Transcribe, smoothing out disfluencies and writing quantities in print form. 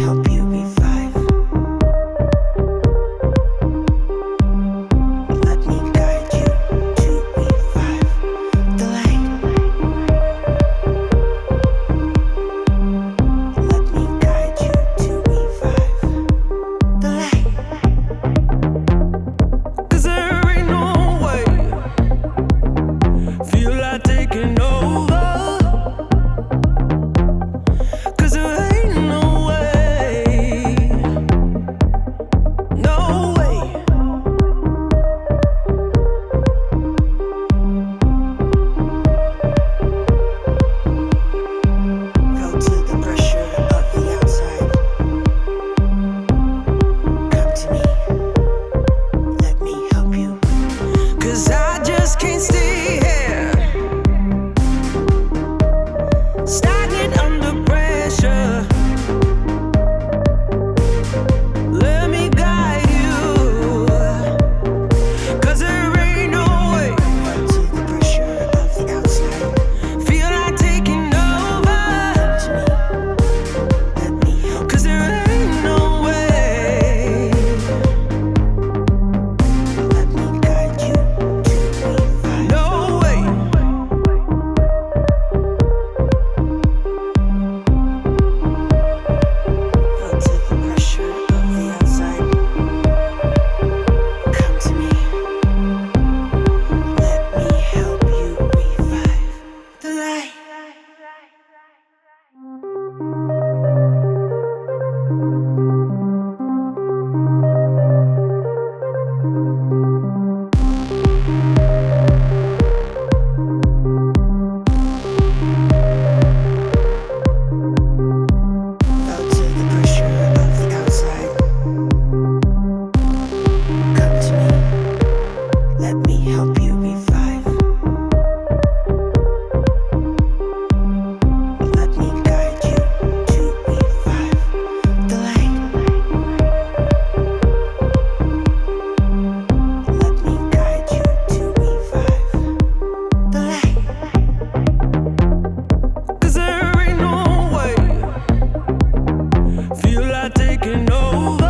help you revive. Let me guide you to revive the light. Let me guide you to revive the light. 'Cause there ain't no way. Feel like taking over. 'Cause there ain't no way. No way. Go to the pressure of the outside. Come to me. Let me help you. 'Cause I just can't stay here, stagnant under pressure. Let me guide you. 'Cause there ain't no way. Go to the pressure of the outside. Feel like taking over. To me. Let me help 'Cause there ain't no way. Let me guide you to revive. No way. Go to the pressure of the outside. Come to me. Let me help you revive the light. Go to the pressure of the outside. Come to me. Let me help you revive. Let me guide you to revive the light. Let me guide you to revive the light. 'Cause there ain't no way. Feel like taking over.